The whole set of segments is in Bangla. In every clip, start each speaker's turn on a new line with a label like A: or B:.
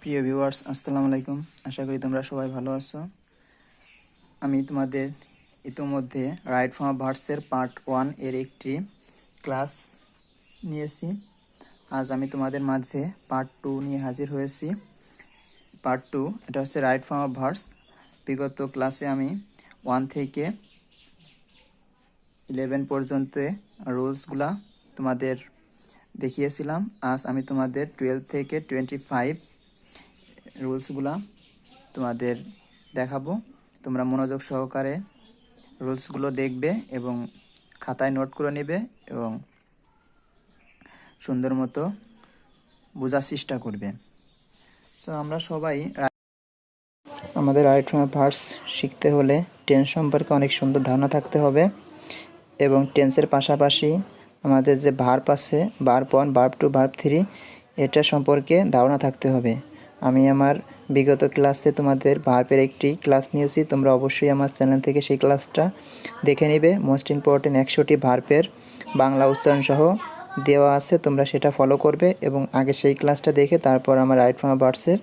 A: প্রিয় ভিউয়ার্স, আসসালামু আলাইকুম। আশা করি তোমরা সবাই ভালো আছো। আমি তোমাদের ইতোমধ্যে রাইট ফর্ম অফ ভার্বসের পার্ট 1 এর একটি ক্লাস নিয়েছি। আজ আমি তোমাদের মাঝে পার্ট 2 নিয়ে হাজির হয়েছি। পার্ট 2 এটা হচ্ছে রাইট ফর্ম অফ ভার্বস। বিগত ক্লাসে আমি 1 থেকে 11 পর্যন্ত রুলসগুলা তোমাদের দেখিয়েছিলাম। আজ আমি তোমাদের 12 থেকে 25 রুলসগুলা তোমাদের দেখাবো। তোমরা মনোযোগ সহকারে রুলসগুলো দেখবে এবং খাতায় নোট করে নেবে এবং সুন্দর মতো বোঝার চেষ্টা করবে। সো আমরা সবাই আমাদের রাইট ফর্ম অফ ভার্বস শিখতে হলে টেন্স সম্পর্কে অনেক সুন্দর ধারণা থাকতে হবে এবং টেন্সের পাশাপাশি আমাদের যে ভার্ব আছে, ভার্ব 1, ভার্ব 2, ভার্ব 3 এটা সম্পর্কে ধারণা থাকতে হবে। আমি আমার বিগত ক্লাসে তোমাদের ভার্বের একটি ক্লাস নিয়েছি, তোমরা অবশ্যই আমার চ্যানেল থেকে সেই ক্লাসটা দেখে নেবে। মোস্ট ইম্পর্টেন্ট 100টি ভার্বের বাংলা উচ্চারণ সহ দেওয়া আছে, তোমরা সেটা ফলো করবে এবং আগে সেই ক্লাসটা দেখে তারপর আমার রাইট ফর্ম অফ ভার্বসের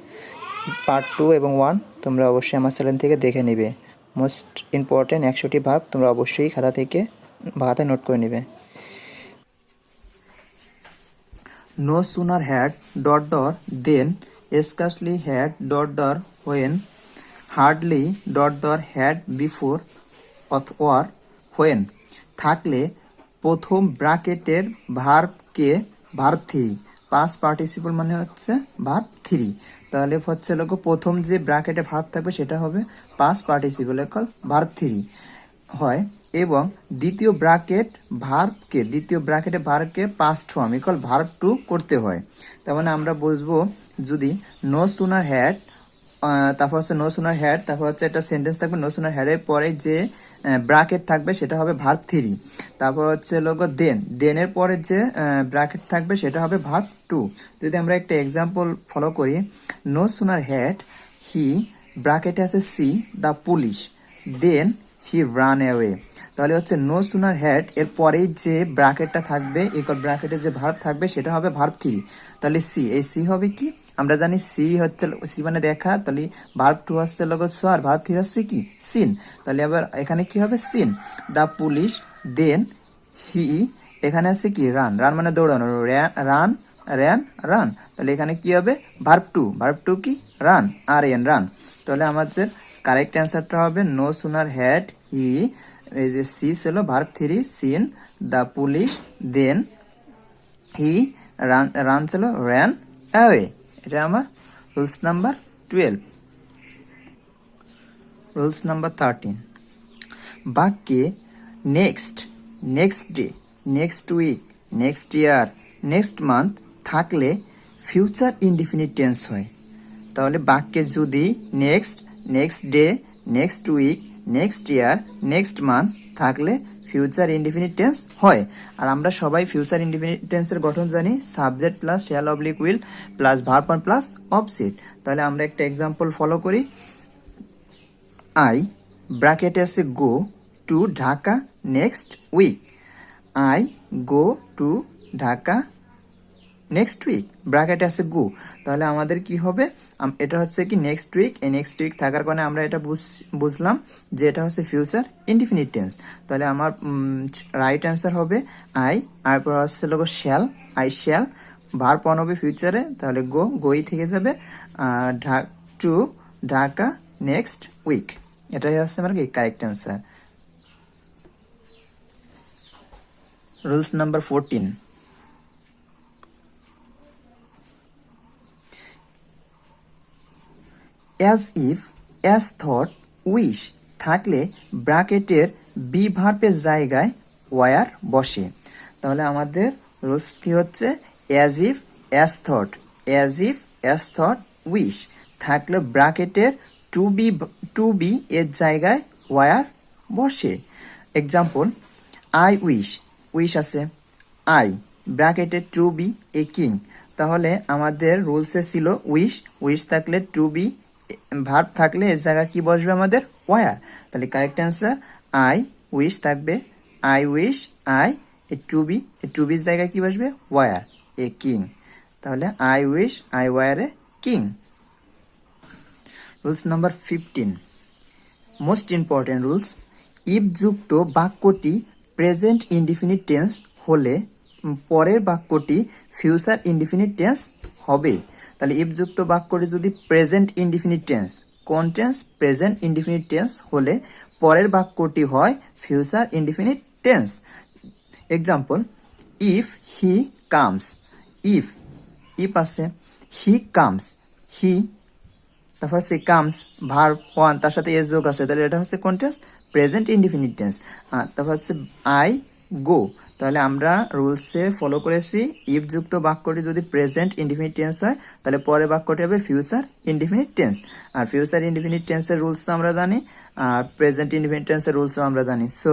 A: পার্ট 2 এবং 1 তোমরা অবশ্যই আমার চ্যানেল থেকে দেখে নেবে। মোস্ট ইম্পর্টেন্ট 100টি ভার্ব তোমরা অবশ্যই খাতায় নোট করে নেবে। No sooner had ... then scarcely had ... when hardly ... had before or when থাকলে প্রথম ব্র্যাকেটের ভার্বকে ভার্ব 3 পাস্ট পার্টিসিপল মানে হচ্ছে ভার্ব 3। তাহলে হচ্ছে লোক প্রথম যে ব্র্যাকেটে ভার্ব থাকবে সেটা হবে পাস্ট পার্টিসিপল কল ভার্ব 3 হয় এবং দ্বিতীয় ব্র্যাকেটে ভার্বকে পাস্ট ফর্ম ইকুয়াল ভার্ব 2 করতে হয়। তার মানে আমরা বুঝবো যদি নো সুনার হ্যাড, তারপর হচ্ছে নো সুনার হ্যাড, তারপর হচ্ছে একটা সেন্টেন্স থাকবে নো সুনার হ্যাডের পরে যে ব্র্যাকেট থাকবে সেটা হবে ভার্ব 3। তারপর হচ্ছে লোগো দেনের পরে যে ব্র্যাকেট থাকবে সেটা হবে ভার্ব 2। যদি আমরা একটা এক্সাম্পল ফলো করি, নো সুনার হ্যাড হি ব্র্যাকেটে আছে see the police then he ran away. তাহলে হচ্ছে নো সুনার হ্যাড এর পরেই যে ব্র্যাকেটটা থাকবে ইকুয়াল ব্র্যাকেটে যে ভার্ব থাকবে সেটা হবে ভার্ব 3। তাহলে সি, এই সি হবে কি, আমরা জানি সি হচ্ছে সি মানে দেখা, তাহলে ভার্ব 2 হচ্ছে লোগো সো আর ভার্ব 3 হচ্ছে কি সিন। তাহলে আবার এখানে কি হবে সিন দ্য পুলিশ দেন হি, এখানে আছে কি রান মানে দৌড়ানো, রান রান। তাহলে এখানে কি হবে ভার্ব 2 কি রান রান। তাহলে আমাদের কারেক্ট অ্যান্সারটা হবে নো সুনার হ্যাড হি, এই যে সি ছিল verb 3 seen the police then he ran ছিল র্যান অ্যাওয়ে। এটা আমার রুলস নাম্বার 12। রুলস নাম্বার 13, বাক্যে next day, next week, next year, next month থাকলে ফিউচার ইনডিফিনিট টেন্স হয়। তাহলে বাক্যে যদি next day, next week, next year, next month থাকলে ফিউচার ইনডিফিনিট টেন্স হয়। আর আমরা সবাই ফিউচার ইনডিফিনিট টেন্সের গঠন জানি, subject plus shall oblique will plus verb plus object. তাহলে আমরা একটা এক্সাম্পল ফলো করি, আই ব্র্যাকেটে আছে go to Dhaka next week, I go to Dhaka next week, ব্র্যাকেটে আছে গো। তাহলে আমাদের কি হবে, এটা হচ্ছে কি নেক্সট উইক, এই নেক্সট উইক থাকার কারণে আমরা এটা বুঝলাম যে এটা হচ্ছে ফিউচার ইনডিফিনিট টেন্স। তাহলে আমার রাইট অ্যান্সার হবে আই, আর পর হচ্ছে লোক শ্যাল, আই শ্যাল, ভার্ব 1 হবে ফিউচারে, তাহলে গোই থেকে যাবে টু ঢাকা নেক্সট উইক। এটাই হচ্ছে আমার কি correct answer. Rules number 14, as if, as thought, wish থাকলে ব্র্যাকেটের বি ভার্বের জায়গায় ওয়ার বসে। তাহলে আমাদের রুলস কি হচ্ছে, as if, as thought, wish থাকলে ব্র্যাকেটের টু বি এর জায়গায় ওয়ার বসে। এক্সাম্পল, আই উইশ আছে, আই ব্র্যাকেটে টু বি এ কিং। তাহলে আমাদের রুলসে ছিল উইশ থাকলে টু বি ভার্ব থাকলে এর জায়গায় কি বসবে আমাদের ওয়ার। তাহলে কারেক্ট অ্যান্সার আই উইশ থাকবে, আই উইশ, আই টু বির জায়গায় কি বসবে ওয়ার এ কিং। তাহলে I wish I were a king. Rules number 15, most important rules. If যুক্ত বাক্যটি প্রেজেন্ট ইনডিফিনিট টেন্স হলে পরের বাক্যটি ফিউচার ইনডিফিনিট টেন্স হবে। তাহলে ইফ যুক্ত বাক্যটি যদি প্রেজেন্ট ইনডিফিনিট টেন্স, কোন টেন্স? প্রেজেন্ট ইনডিফিনিট টেন্স হলে পরের বাক্যটি হয় future indefinite tense. Example, if he comes, if আছে হি কামস, হি তারপর হচ্ছে কামস ভার্ব ওয়ান, তার সাথে এস যোগ আছে, তাহলে এটা হচ্ছে কোন টেন্স? Present indefinite tense. তারপর হচ্ছে আই গো, তাহলে আমরা রুলসে ফলো করেছি ইফ যুক্ত বাক্যটি যদি প্রেজেন্ট ইনডিফিনিট টেন্স হয় তাহলে পরের বাক্যটি হবে ফিউচার ইনডিফিনিট টেন্স। আর ফিউচার ইনডিফিনিট টেন্সের রুলস তো আমরা জানি, আর প্রেজেন্ট ইনডিফিনিট টেন্সের রুলসও আমরা জানি। So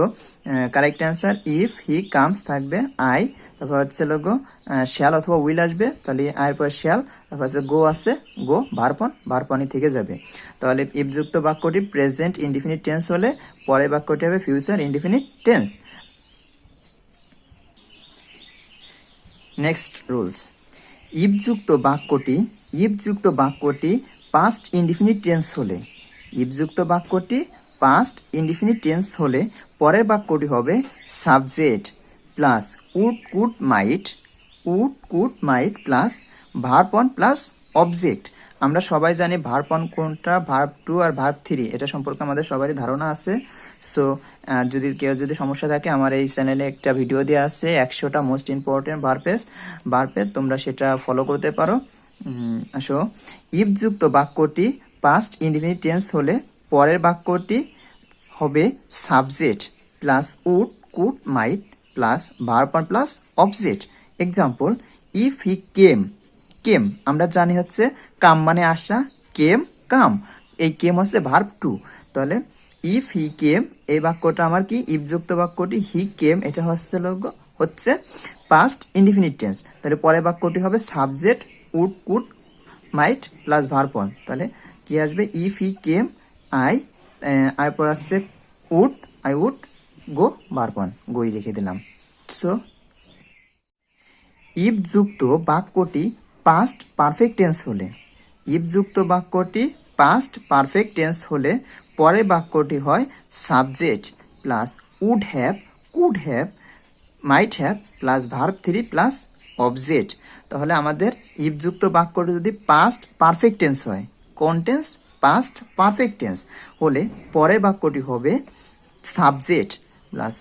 A: correct answer if he comes থাকবে আই, তারপর হচ্ছে লোগো শ্যাল অথবা উইল আসবে, তাহলে আয়ের পর শ্যাল, তারপর হচ্ছে গো আছে, গো ভারপনই থেকে যাবে। তাহলে ইফ যুক্ত বাক্যটি প্রেজেন্ট ইনডিফিনিট টেন্স হলে পরের বাক্যটি হবে future indefinite tense. Next rules, if যুক্ত বাক্যটি পাস্ট ইনডিফিনিট টেন্স হলে, ইফ যুক্ত বাক্যটি পাস্ট ইনডিফিনিট টেন্স হলে পরের বাক্যটি হবে subject plus would might plus verb on plus object. আমরা সবাই জানি ভার্ব অন কোনটা, ভার্ব টু আর ভার্ব থ্রি, এটা সম্পর্কে আমাদের সবারই ধারণা আছে। সো যদি সমস্যা থাকে আমার এই চ্যানেলে একটা ভিডিও দেওয়া আছে 100টা মোস্ট ইম্পর্টেন্ট ভার্বের, তোমরা সেটা ফলো করতে পারো। আসো, ইফ যুক্ত বাক্যটি পাস্ট ইনডিফিনিট টেন্স হলে পরের বাক্যটি হবে subject plus could might plus verb on plus object. Example, if he came আমরা জানি হচ্ছে কাম মানে আসা, কাম, এই কেম হচ্ছে ভার্ব টু। তাহলে ইফ হি কেম, এই বাক্যটা আমার কি? ইফ যুক্ত বাক্যটি হি কেম, এটা হচ্ছে পাস্ট ইনডিফিনিট টেন্স। তাহলে পরের বাক্যটি হবে subject could might plus verb on. তাহলে কি আসবে? ইফ হি কেম আই পর আসছে I would go, verb on, গোই লিখে দিলাম। সো ইফ যুক্ত বাক্যটি পাস্ট পারফেক্ট টেন্স হলে পরের বাক্যটি হয় subject plus could have might have plus verb three plus object. তাহলে আমাদের ইফ যুক্ত বাক্যটি যদি পাস্ট পারফেক্ট টেন্স হয়, কোন টেন্স? পাস্ট পারফেক্ট টেন্স হলে পরের বাক্যটি হবে subject plus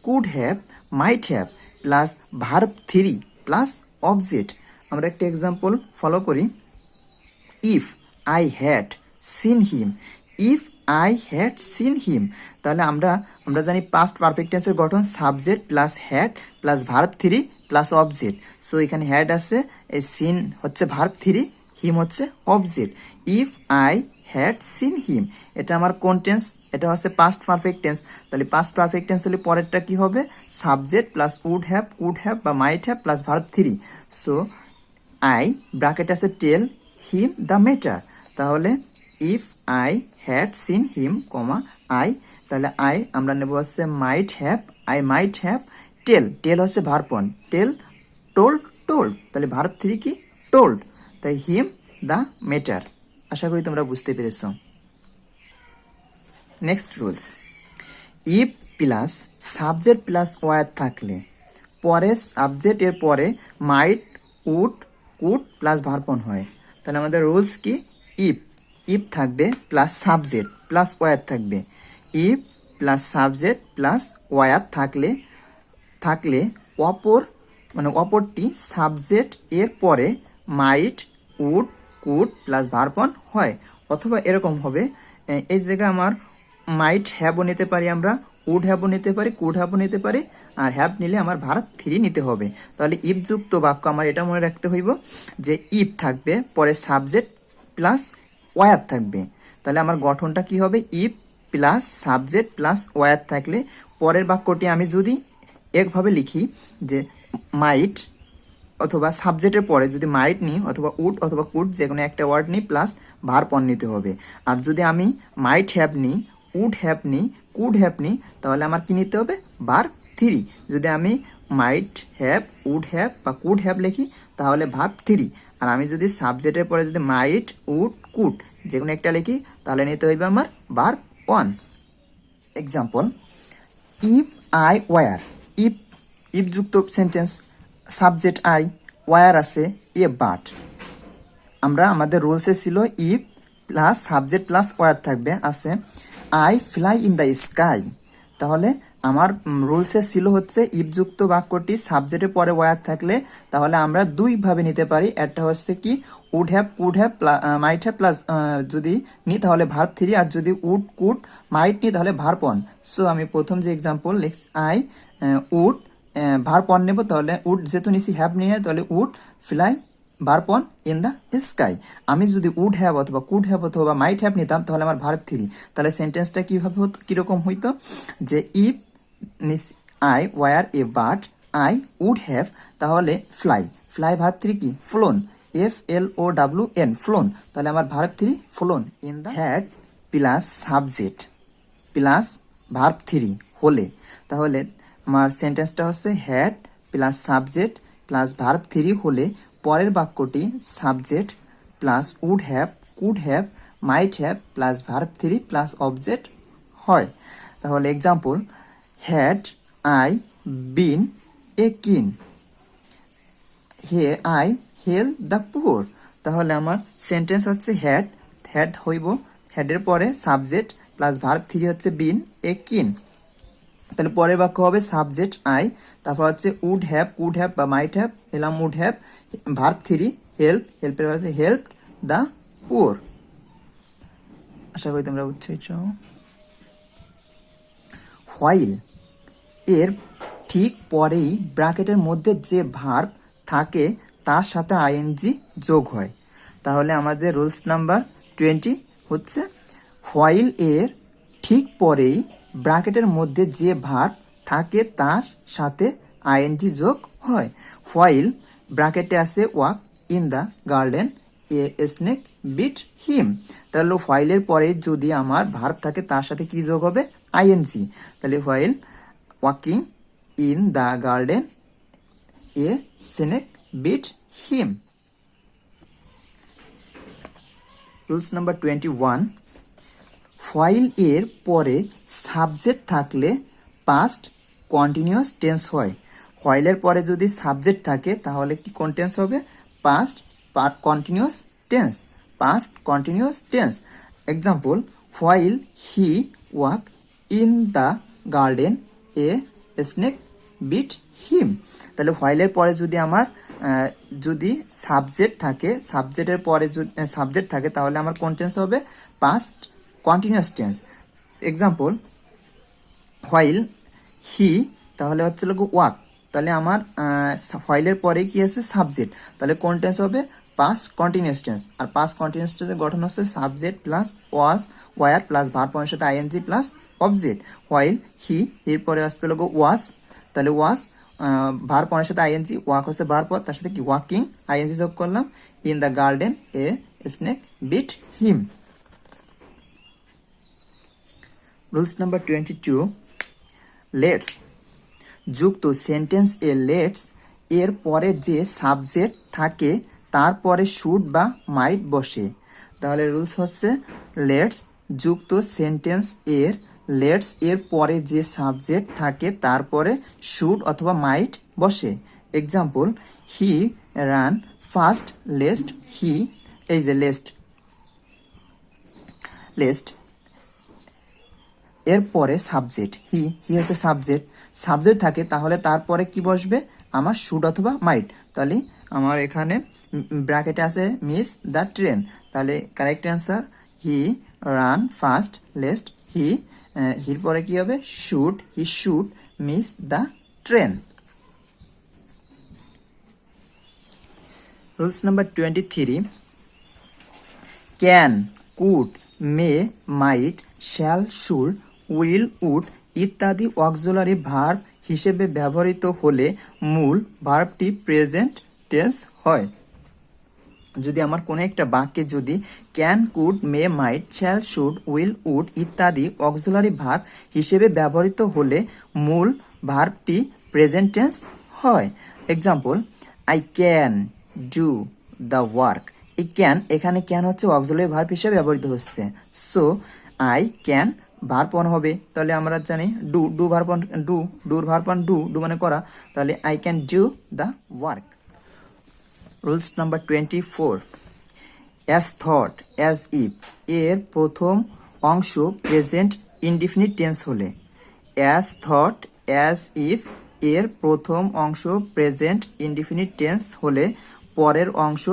A: could have might have plus verb three plus object. আমরা একটা এক্সাম্পল ফলো করি, ইফ আই হ্যাড সিন হিম, তাহলে আমরা জানি পাস্ট পারফেক্ট টেন্সের গঠন subject plus had plus verb three plus object. So এখানে হ্যাড আছে, এই সিন হচ্ছে ভার্ব থ্রি, হিম হচ্ছে object. If I had seen হিম, এটা আমার কোন টেন্স? এটা হচ্ছে পাস্ট পারফেক্ট টেন্স। তাহলে পাস্ট পারফেক্ট টেন্স হলে পরেরটা কি হবে? সাবজেক্ট প্লাস উড হ্যাভ বা might have plus verb three. So I bracket আছে টেল হিম দ্য ম্যাটার। তাহলে if I had seen him I, তাহলে আই আমরা নেব হচ্ছে মাইট হ্যাভ টেল হচ্ছে ভার্ব অন, টোল্ড, তাহলে ভার্ব থ্রি কি? টোল্ড, তাই হিম দ্য ম্যাটার। আশা করি তোমরা বুঝতে পেরেছ। Next rules, if plus subject plus were থাকলে পরে সাবজেক্ট এর পরে might could plus verb one হয়। তাহলে আমাদের রুলস কি? ইফ থাকবে প্লাস সাবজেক্ট প্লাস ওয়ার থাকবে। If plus subject plus were থাকলে অপরটি সাবজেক্ট এর পরে might could plus verb one হয়। অথবা এরকম হবে, এই জায়গায় আমার মাইট হ্যাভও নিতে পারি, আমরা উড হ্যাভও নিতে পারি, কুড হ্যাভও নিতে পারি, আর হ্যাভ নিলে আমার ভার্ব থ্রি নিতে হবে। তাহলে ইফ যুক্ত বাক্য আমার এটা মনে রাখতে হইব যে ইফ থাকবে পরে সাবজেক্ট প্লাস ওয়ার থাকবে। তাহলে আমার গঠনটা কি হবে? If plus subject plus were থাকলে পরের বাক্যটি আমি যদি একভাবে লিখি যে মাইট অথবা সাবজেক্টের পরে যদি মাইট নিই অথবা উড অথবা কুড, যে কোনো একটা ওয়ার্ড নিই প্লাস ভার্ব অন নিতে হবে। আর যদি আমি মাইট হ্যাভ নিই, উড হ্যাভ নিই, কুড হ্যাভ নিই, তাহলে আমার কি নিতে হবে? Verb three. যদি আমি মাইট হ্যাভ, উড হ্যাভ বা কুড হ্যাভ লিখি তাহলে ভার্ব থ্রি। আর আমি যদি সাবজেক্টের পরে যদি মাইট, উড, কুড যে কোনো একটা লিখি তাহলে নিতে হইবে আমার verb one. Example, if I were, if if যুক্ত সেন্টেন্স, সাবজেক্ট আই, ওয়ার আছে এ বাট। আমরা আমাদের রুলসে ছিল if plus subject plus were থাকবে, আছে I fly in the sky. তাহলে আমার রুলসে ছিল হচ্ছে ইফযুক্ত বাক্যটি সাবজেক্টের পরে ওয়ার থাকলে তাহলে আমরা দুইভাবে নিতে পারি। একটা হচ্ছে কি would have, could have, might have plus যদি নিই তাহলে ভার্ব থ্রি, আর যদি উড কুড মাইট নিই তাহলে ভার্ব ওয়ান। সো আমি প্রথম যে এক্সাম্পল লিখছি আই উড, ভার্ব ওয়ান নেব, তাহলে উড যেহেতু নিছি হ্যাভ নিয়ে তাহলে would fly verb one in the sky. আমি যদি উড হ্যাভ অথবা কুড হ্যাভ অথবা মাইট হ্যাভ নিতাম তাহলে আমার ভার্ব থ্রি। তাহলে সেন্টেন্সটা কীভাবে হতো, কীরকম হইতো যে if I were a bird I would have, তাহলে ফ্লাই, ফ্লাই ভার্ব থ্রি কি ফ্লোন, FLOWN ফ্লোন, তাহলে আমার verb three flown in the had plus subject plus verb three হলে, তাহলে আমার সেন্টেন্সটা হচ্ছে had plus subject plus verb three হলে পরের বাক্যটি subject plus would have, could have, might have plus verb three plus object হয়। তাহলে example, had I been a king, hey I help the poor. তাহলে আমার সেন্টেন্স হচ্ছে হ্যাড, হ্যাড হইব, হ্যাডের পরে সাবজেক্ট প্লাস ভার্ব থ্রি হচ্ছে বিন এ কিন। তাহলে পরের বাক্য হবে সাবজেক্ট আই, তারপর হচ্ছে উড হ্যাভ, কুড হ্যাভ বা মাইট হ্যাভ, এলাম would have, verb three help, হেল্পের হচ্ছে হেল্প দ্য পুয়ার। আশা করি তোমরা বুঝছো। হোয়াইল এর ঠিক পরেই ব্র্যাকেটের মধ্যে যে ভার্ব থাকে তার সাথে আইএনজি যোগ হয়। তাহলে আমাদের রুলস নাম্বার 20 হচ্ছে হোয়াইল এর ঠিক পরেই ব্র্যাকেটের মধ্যে যে ভার্ব থাকে তার সাথে আইএনজি যোগ হয়। হোয়াইল ব্র্যাকেটে আছে walk in the garden a snake bit him, তাহলে হোয়াইলের পরে যদি আমার ভার্ব থাকে তার সাথে কি যোগ হবে আইএনজি। তাহলে while walking in the garden a snake bit him. Rules number 21, while এর পরে সাবজেক্ট থাকলে পাস্ট কন্টিনিউয়াস টেন্স হয়। হোয়াইলের পরে যদি সাবজেক্ট থাকে তাহলে কি কোন টেন্স হবে, past continuous tense, past continuous tense. Example, while he walk in the garden a snake bit him. তাহলে হোয়াইলের পরে যদি আমার যদি সাবজেক্ট থাকে, সাবজেক্টের পরে যদি সাবজেক্ট থাকে তাহলে আমার কোন টেন্স হবে, past continuous tense. Example, while হি তাহলে হচ্ছে ওয়াক, তাহলে আমার হোয়াইলের পরে কি আছে সাবজেক্ট, তাহলে কোন টেন্স হবে পাস্ট কন্টিনিউয়াস টেন্স। আর পাস্ট কন্টিনিউয়াস টেন্সের গঠন হচ্ছে subject plus was were plus verb এর সাথে I N G plus object. While he, এর পরে আসবে ওয়াজ, তাহলে ওয়াজ ভার্ব এর সাথে আইএনজি, ওয়াক হচ্ছে ভার্ব, তার সাথে কি ওয়াকিং আইএনজি যোগ করলাম, in the garden a snake bit him. Rules number 22, let's যুক্ত সেন্টেন্স এ লেটস এর পরে যে সাবজেক্ট থাকে তারপরে শুড বা মাইট বসে। তাহলে রুলস হচ্ছে লেটস যুক্ত সেন্টেন্স এর লেটস এর পরে যে সাবজেক্ট থাকে তারপরে শুড অথবা মাইট বসে। এক্সাম্পল, হি রান ফাস্ট লেস্ট হি, এই যে লেস্ট, লেস্ট এর পরে সাবজেক্ট হি, হি হচ্ছে সাবজেক্ট, সাবজেক্ট থাকে তাহলে তারপরে কি বসবে আমার শুড অথবা মাইট। তাহলে আমার এখানে ব্র্যাকেটে আছে মিস দ্য ট্রেন, তাহলে correct answer he ran fast lest he, হির পরে কি হবে should, he should miss the train. Rules number 23, can, could, may, might, shall, should, will, would ইত্যাদি অক্সিলারি ভার্ব হিসেবে ব্যবহৃত হলে মূল ভার্বটি প্রেজেন্ট টেন্স হয়। যদি আমার কোনো একটা বাক্যে যদি can, could, may, might, shall, should, will, would ইত্যাদি অক্সিলারি ভার্ব হিসেবে ব্যবহৃত হলে মূল ভার্বটি প্রেজেন্ট টেন্স হয়। Example, I can do the work এই ক্যান, এখানে ক্যান হচ্ছে অক্সিলারি ভার্ব হিসেবে ব্যবহৃত হচ্ছে। So I can verb one হবে, তাহলে আমরা জানি do, do verb one do, ডুর ভার্ব অন ডু, ডু মানে করা, তাহলে I can do the work. Rules number 24, as thought as if এর প্রথম অংশ প্রেজেন্ট ইনডিফিনিট টেন্স হলে, অ্যাজ থট অ্যাজ ইফ এর প্রথম অংশ প্রেজেন্ট ইনডিফিনিট টেন্স হলে পরের অংশ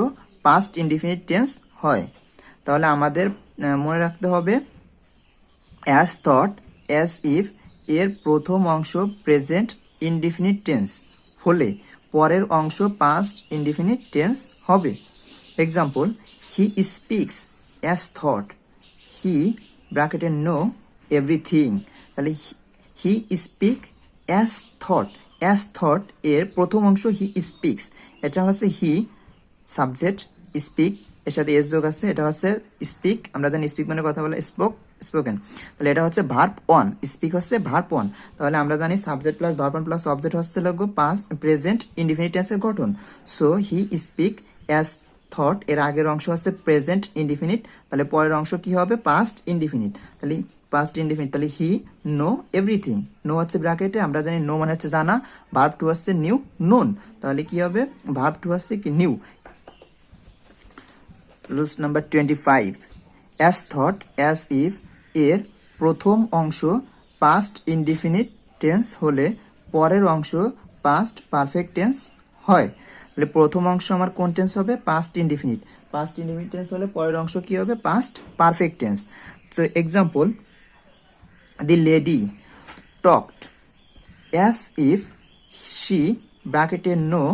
A: পাস্ট ইনডিফিনিট টেন্স হয়। তাহলে আমাদের মনে রাখতে হবে অ্যাজ থট অ্যাজ ইফ এর প্রথম অংশ প্রেজেন্ট ইনডিফিনিট টেন্স হলে পরের অংশ পাস্ট ইনডিফিনিট টেন্স হবে। Example, he speaks as thought, he ব্র্যাকেটে নো এভরিথিং, তাহলে হি স্পিক অ্যাজ থট এর প্রথম অংশ হি স্পিক্স, এটা হচ্ছে হি সাবজেক্ট, স্পিক এর সাথে এস যোগ আছে, এটা হচ্ছে স্পিক, আমরা জানি স্পিক মানে কথা বলা, স্পোকেন, তাহলে এটা হচ্ছে ভার্ব অন, স্পিক হচ্ছে ভার্ব অন, তাহলে আমরা জানি subject plus verb on plus object হচ্ছে লাগবে পাস্ট প্রেজেন্ট ইনডিফিনিট টেন্সের গঠন। So he speak as thought এর আগের অংশ হচ্ছে প্রেজেন্ট ইনডিফিনিট, তাহলে পরের অংশ কি হবে পাস্ট ইনডিফিনিট, তাহলে পাস্ট ইনডিফিনিট, তাহলে হি নো এভরিথিং, নো হচ্ছে ব্র্যাকেটে, আমরা জানি নো মানে হচ্ছে জানা, ভার্ব টু হচ্ছে নিউ নোন, তাহলে কি হবে ভার্ব টু হচ্ছে কি new. Rules number 25, as thought as if এর প্রথম অংশ পাস্ট ইনডিফিনিট টেন্স হলে পরের অংশ পাস্ট পারফেক্ট টেন্স হয়। তাহলে প্রথম অংশ আমার কোন টেন্স হবে past indefinite, past indefinite tense হলে পরের অংশ কি হবে past perfect tense. So example, the lady talked as if she ব্র্যাকেটে নো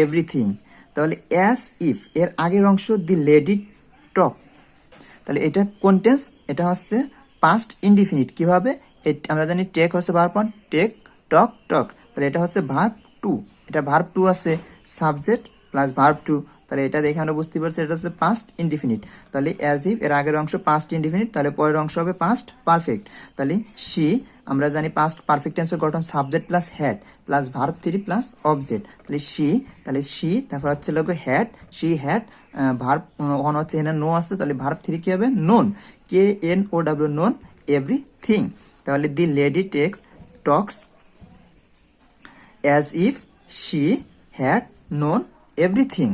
A: এভরিথিং, তাহলে অ্যাজ ইফ এর আগের অংশ দি লেডি টক, তাহলে এটা কোন টেন্স, এটা হচ্ছে পাস্ট ইনডিফিনিট। কিভাবে, আমরা জানি টেক হচ্ছে ভার্ব অন, টেক, টক, টক, তাহলে এটা হচ্ছে ভার্ব টু, এটা ভার্ব টু আছে সাবজেক্ট প্লাস ভার্ব টু, তাহলে এটা দেখে আমরা বুঝতে পারছি এটা হচ্ছে পাস্ট ইনডিফিনিট। তাহলে অ্যাজ ইফ এর আগের অংশ পাস্ট ইনডিফিনিট, তাহলে পরের অংশ হবে পাস্ট পারফেক্ট। তাহলে শি, আমরা জানি পাস্ট পারফেক্ট টেন্সের গঠন subject plus had plus verb three plus object, তাহলে শি তারপর হচ্ছে লোক had, she had, verb one হচ্ছে এখানে নো আছে, তাহলে ভার্ব থ্রি কি হবে known, K N O W, known everything, তাহলে the lady talks as if she had known everything.